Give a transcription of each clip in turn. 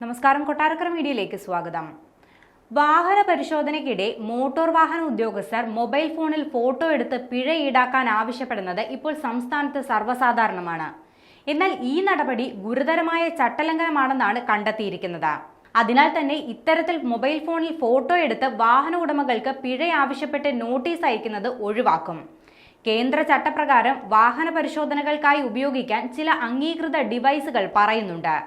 നമസ്കാരം, കൊട്ടാരക്കര മീഡിയയിലേക്ക് സ്വാഗതം. വാഹന പരിശോധനയ്ക്കിടെ മോട്ടോർ വാഹന ഉദ്യോഗസ്ഥർ മൊബൈൽ ഫോണിൽ ഫോട്ടോ എടുത്ത് പിഴ ഈടാക്കാൻ ആവശ്യപ്പെടുന്നത് ഇപ്പോൾ സംസ്ഥാനത്ത് സർവ്വസാധാരണമാണ്. എന്നാൽ ഈ നടപടി ഗുരുതരമായ ചട്ടലംഘനമാണെന്നാണ് കണ്ടെത്തിയിരിക്കുന്നത്. അതിനാൽ തന്നെ ഇത്തരത്തിൽ മൊബൈൽ ഫോണിൽ ഫോട്ടോ എടുത്ത് വാഹന ഉടമകൾക്ക് പിഴ ആവശ്യപ്പെട്ട് നോട്ടീസ് അയക്കുന്നത് ഒഴിവാക്കും. കേന്ദ്ര ചട്ടപ്രകാരം വാഹന പരിശോധനകൾക്കായി ഉപയോഗിക്കാൻ ചില അംഗീകൃത ഡിവൈസുകൾ പറയുന്നുണ്ട്.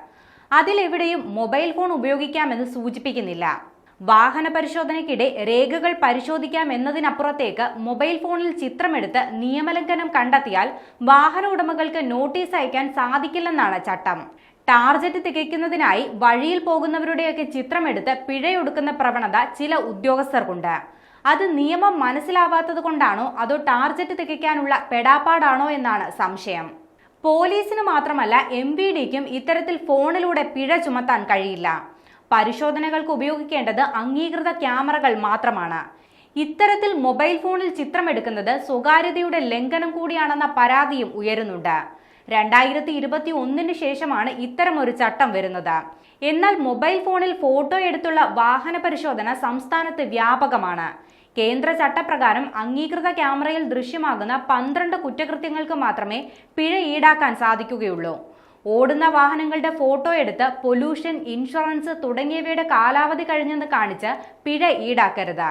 അതിലെവിടെയും മൊബൈൽ ഫോൺ ഉപയോഗിക്കാമെന്ന് സൂചിപ്പിക്കുന്നില്ല. വാഹന പരിശോധനയ്ക്കിടെ രേഖകൾ പരിശോധിക്കാം എന്നതിനപ്പുറത്തേക്ക് മൊബൈൽ ഫോണിൽ ചിത്രമെടുത്ത് നിയമലംഘനം കണ്ടെത്തിയാൽ വാഹന ഉടമകൾക്ക് നോട്ടീസ് അയക്കാൻ സാധിക്കില്ലെന്നാണ് ചട്ടം. ടാർജറ്റ് തികയ്ക്കുന്നതിനായി വഴിയിൽ പോകുന്നവരുടെയൊക്കെ ചിത്രമെടുത്ത് പിഴയൊടുക്കുന്ന പ്രവണത ചില ഉദ്യോഗസ്ഥർക്കുണ്ട്. അത് നിയമം മനസ്സിലാവാത്തത് കൊണ്ടാണോ അതോ ടാർജറ്റ് തികയ്ക്കാനുള്ള പെടാപ്പാടാണോ എന്നാണ് സംശയം. പോലീസിന് മാത്രമല്ല MVDക്കും ഇത്തരത്തിൽ ഫോണിലൂടെ പിഴ ചുമത്താൻ കഴിയില്ല. പരിശോധനകൾക്ക് ഉപയോഗിക്കേണ്ടത് അംഗീകൃത ക്യാമറകൾ മാത്രമാണ്. ഇത്തരത്തിൽ മൊബൈൽ ഫോണിൽ ചിത്രമെടുക്കുന്നത് സ്വകാര്യതയുടെ ലംഘനം കൂടിയാണെന്ന പരാതിയും ഉയരുന്നുണ്ട്. 2021 ശേഷമാണ് ഇത്തരമൊരു ചട്ടം വരുന്നത്. എന്നാൽ മൊബൈൽ ഫോണിൽ ഫോട്ടോ എടുത്തുള്ള വാഹന പരിശോധന സംസ്ഥാനത്ത് വ്യാപകമാണ്. കേന്ദ്ര ചട്ടപ്രകാരം അംഗീകൃത ക്യാമറയിൽ ദൃശ്യമാകുന്ന 12 കുറ്റകൃത്യങ്ങൾക്ക് മാത്രമേ പിഴ ഈടാക്കാൻ സാധിക്കുകയുള്ളൂ. ഓടുന്ന വാഹനങ്ങളുടെ ഫോട്ടോ എടുത്ത് പൊല്യൂഷൻ, ഇൻഷുറൻസ് തുടങ്ങിയവയുടെ കാലാവധി കഴിഞ്ഞെന്ന് കാണിച്ച് പിഴ ഈടാക്കരുത്.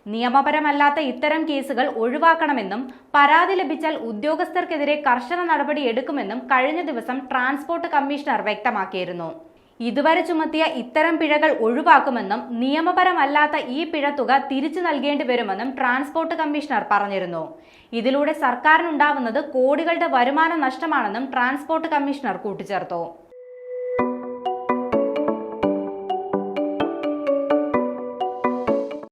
നിയമപരമല്ലാത്ത ഇത്തരം കേസുകൾ ഒഴിവാക്കണമെന്നും പരാതി ലഭിച്ചാൽ ഉദ്യോഗസ്ഥർക്കെതിരെ കർശന നടപടി എടുക്കുമെന്നും കഴിഞ്ഞ ദിവസം ട്രാൻസ്പോർട്ട് കമ്മീഷണർ വ്യക്തമാക്കിയിരുന്നു. ഇതുവരെ ചുമത്തിയ ഇത്തരം പിഴകൾ ഒഴിവാക്കുമെന്നും നിയമപരമല്ലാത്ത ഈ പിഴത്തുക തിരിച്ചു നൽകേണ്ടി വരുമെന്നും ട്രാൻസ്പോർട്ട് കമ്മീഷണർ പറഞ്ഞിരുന്നു. ഇതിലൂടെ സർക്കാരിനുണ്ടാവുന്നത് കോടികളുടെ വരുമാന നഷ്ടമാണെന്നും ട്രാൻസ്പോർട്ട് കമ്മീഷണർ കൂട്ടിച്ചേർത്തു.